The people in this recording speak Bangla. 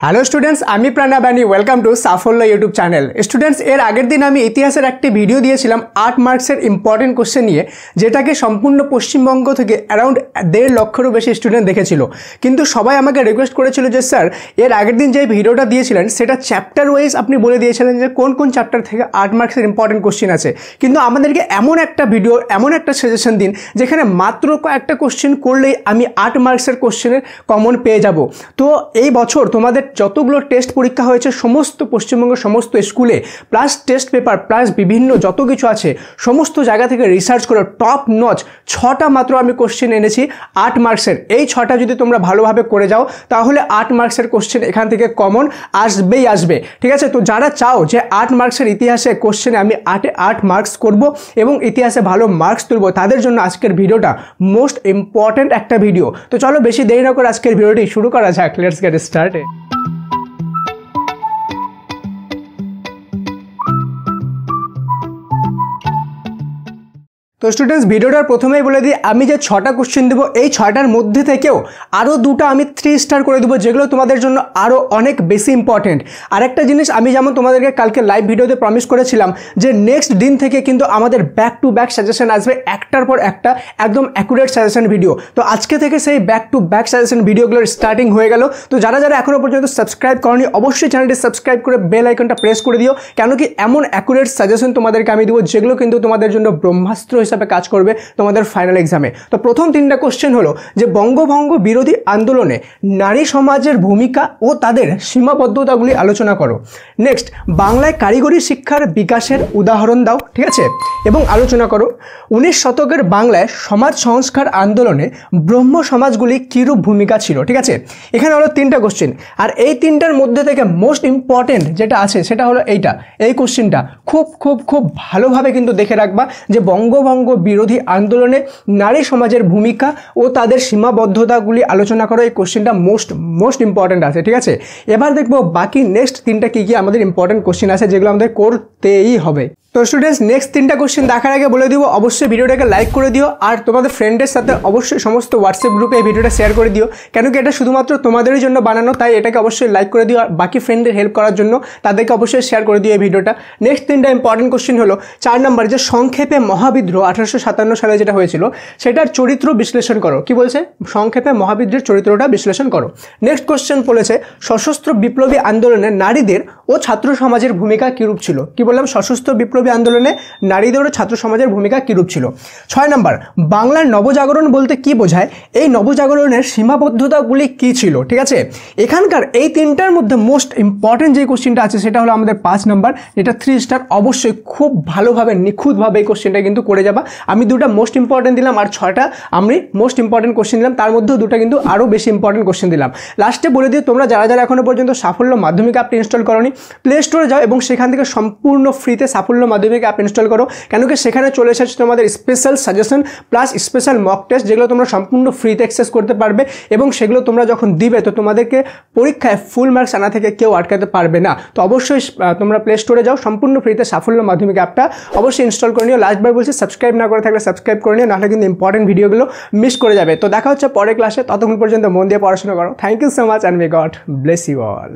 হ্যালো স্টুডেন্টস, আমি প্রাণাবাণী। ওয়েলকাম টু সাফল্য ইউটিউব চ্যানেল। স্টুডেন্টস, এর আগের দিন আমি ইতিহাসের একটি ভিডিও দিয়েছিলাম 8 মার্কসের ইম্পর্টেন্ট কোশ্চেন নিয়ে, যেটাকে সম্পূর্ণ পশ্চিমবঙ্গ থেকে অ্যারাউন্ড 1.5 লক্ষেরও বেশি স্টুডেন্ট দেখেছিল। কিন্তু সবাই আমাকে রিকোয়েস্ট করেছিল যে স্যার, এর আগের দিন যে ভিডিওটা দিয়েছিলেন সেটা চ্যাপ্টার ওয়াইজ আপনি বলে দিয়েছিলেন যে কোন কোন চ্যাপ্টার থেকে 8 মার্কসের ইম্পর্টেন্ট কোশ্চেন আছে, কিন্তু আমাদেরকে এমন একটা ভিডিও, এমন একটা সাজেশন দিন যেখানে মাত্র কয়েকটা কোশ্চেন করলেই আমি 8 মার্কসের কোশ্চেনের কমন পেয়ে যাব। তো এই বছর তোমাদের যতগুলো টেস্ট পরীক্ষা হয়েছে সমস্ত পশ্চিমবঙ্গের সমস্ত স্কুলে, প্লাস টেস্ট পেপার, প্লাস বিভিন্ন যত কিছু আছে সমস্ত জায়গা থেকে রিসার্চ করে টপ নচ 6টা মাত্র আমি কোশ্চেন এনেছি 8 মার্কসের। এই 6টা যদি তোমরা ভালোভাবে করে যাও তাহলে 8 মার্কসের কোশ্চেন এখান থেকে কমন আসবেই আসবে। ঠিক আছে? তো যারা চাও যে 8 মার্কসের ইতিহাসে কোশ্চেনে আমি 8 মার্কস করব এবং ইতিহাসে ভালো মার্কস তুলব, তাদের জন্য আজকের ভিডিওটা মোস্ট ইম্পর্ট্যান্ট একটা ভিডিও। তো চলো বেশি দেরি না করে আজকের ভিডিওটি শুরু করা যাক। Let's get started. তো স্টুডেন্টস, ভিডিওটার প্রথমেই বলে দিই, আমি যে 6টা কোশ্চেন দেবো এই 6টার মধ্যে থেকেও আরও 2টা আমি 3 স্টার করে দেবো, যেগুলো তোমাদের জন্য আরও অনেক বেশি ইম্পর্টেন্ট। আরেকটা জিনিস, আমি যেমন তোমাদেরকে কালকে লাইভ ভিডিওতে প্রমিস করেছিলাম যে নেক্সট দিন থেকে কিন্তু আমাদের ব্যাক টু ব্যাক সাজেশন আসবে, একটার পর একটা একদম অ্যাকুরেট সাজেশন ভিডিও। তো আজকে থেকে সেই ব্যাক টু ব্যাক সাজেশন ভিডিওগুলোর স্টার্টিং হয়ে গেল। তো যারা যারা এখনও পর্যন্ত সাবস্ক্রাইব করনি অবশ্যই চ্যানেলটি সাবস্ক্রাইব করে বেল আইকনটা প্রেস করে দিও, কেন কি এমন অ্যাকুরেট সাজেশন তোমাদেরকে আমি দেবো যেগুলো কিন্তু তোমাদের জন্য ব্রহ্মাস্ত্র হিসাবে কাজ করবে তোমাদের ফাইনাল এক্সামে। তো প্রথম 3টা কোশ্চেন হলো যে বঙ্গভঙ্গ বিরোধী আন্দোলনে নারী সমাজের ভূমিকা ও তাদের সীমাবদ্ধতাগুলি আলোচনা করো। নেক্সট, বাংলায় কারিগরি শিক্ষার বিকাশের উদাহরণ দাও। ঠিক আছে? এবং আলোচনা করো 19 শতকের বাংলায় সমাজ সংস্কার আন্দোলনে ব্রহ্ম সমাজগুলি কীরূপ ভূমিকা ছিল। ঠিক আছে? এখানে হলো 3টা কোশ্চেন, আর এই 3টার মধ্যে থেকে মোস্ট ইম্পর্টেন্ট যেটা আছে সেটা হলো এই কোশ্চেনটা খুব খুব খুব ভালোভাবে কিন্তু দেখে রাখবা, যে বঙ্গভঙ্গ বিরোধী আন্দোলনে নারী সমাজের ভূমিকা ও তাদের সীমাবদ্ধতাগুলি আলোচনা করো। এই কোশ্চেনটা মোস্ট ইম্পর্টেন্ট আছে। ঠিক আছে? এবার দেখবো বাকি নেক্সট 3টা কী কী আমাদের ইম্পর্টেন্ট কোশ্চেন আছে যেগুলো আমাদের করতেই হবে। তো স্টুডেন্টস, নেক্সট 3টা কোশ্চেন দেখার আগে বলে দিব অবশ্যই ভিডিওটাকে লাইক করে দিও, আর তোমাদের ফ্রেন্ডের সাথে অবশ্যই সমস্ত হোয়াটসঅ্যাপ গ্রুপে এই ভিডিওটা শেয়ার করে দিও, কেন কি এটা শুধুমাত্র তোমাদেরই জন্য বানানো, তাই এটাকে অবশ্যই লাইক করে দিও। আর বাকি ফ্রেন্ডদের হেল্প করার জন্য তাদেরকে অবশ্যই শেয়ার করে দিও এই ভিডিওটা। নেক্সট 3টা ইম্পর্টেন্ট কোশ্চেন হলো 4 নম্বর, যে সংক্ষেপে মহাবিদ্রোহ 1857 সালে যেটা হয়েছিল সেটার চরিত্র বিশ্লেষণ করো। কি বলছে? সংক্ষেপে মহাবিদ্রোহের চরিত্রটা বিশ্লেষণ করো। নেক্সট কোশ্চেন বলেছে সশস্ত্র বিপ্লবী আন্দোলনে নারীদের ও ছাত্র সমাজের ভূমিকা কীরূপ ছিল। কি বললাম? সশস্ত্র বিপ্লবী আন্দোলনে নারীদের ও ছাত্র সমাজের ভূমিকা কীরূপ ছিল। 6 নম্বর, বাংলার নবজাগরণ বলতে কি বোঝায়, এই নবজাগরণের সীমাবদ্ধতাগুলি কি ছিল। ঠিক আছে? এখানকার এই 3টার মধ্যে মোস্ট ইম্পর্টেন্ট যে কোশ্চেনটা আছে সেটা হলো আমাদের 5 নম্বর, এটা 3 স্টার। অবশ্যই খুব ভালোভাবে নিখুঁতভাবে এই কোশ্চেনটা কিন্তু করে যাবা। আমি 2টা মোস্ট ইম্পর্টেন্ট দিলাম আর 6টা আমি মোস্ট ইম্পর্টেন্ট কোশ্চেন দিলাম, তার মধ্যেও 2টা কিন্তু আরও বেশি ইম্পর্টেন্ট কোশ্চেন দিলাম। লাস্টে বলে দিই, তোমরা যারা যারা এখনো পর্যন্ত সাফল্য মাধ্যমিক অ্যাপটি ইনস্টল করোনি, প্লে স্টোরে যাও এবং সেখান থেকে সম্পূর্ণ ফ্রিতে সাফল্য মাধ্যমিক অ্যাপ ইনস্টল করো, কেন কি সেখানে চলে এসেছে তোমাদের special suggestion plus special mock test, যেগুলো তোমরা সম্পূর্ণ ফ্রিতে অ্যাক্সেস করতে পারবে, এবং সেগুলো তোমরা যখন দিবে তো তোমাদেরকে পরীক্ষায় ফুল মার্কস আনা থেকে কেউ আটকাতে পারবে না। তো অবশ্যই তোমরা প্লে স্টোরে যাও, সম্পূর্ণ ফ্রিতে সাফল্য মাধ্যমিক অ্যাপটা অবশ্যই ইনস্টল করে নিও। লাস্টবার বলছি, সাবস্ক্রাইব না করে থাকলে সাবস্ক্রাইব করে নিও, নাহলে কিন্তু ইম্পর্টেন্ট ভিডিওগুলো মিস করে যাবে। তো দেখা হচ্ছে পরের ক্লাসে, ততক্ষণ পর্যন্ত মন দিয়ে পড়াশোনা করো। Thank you so much and may God bless you all.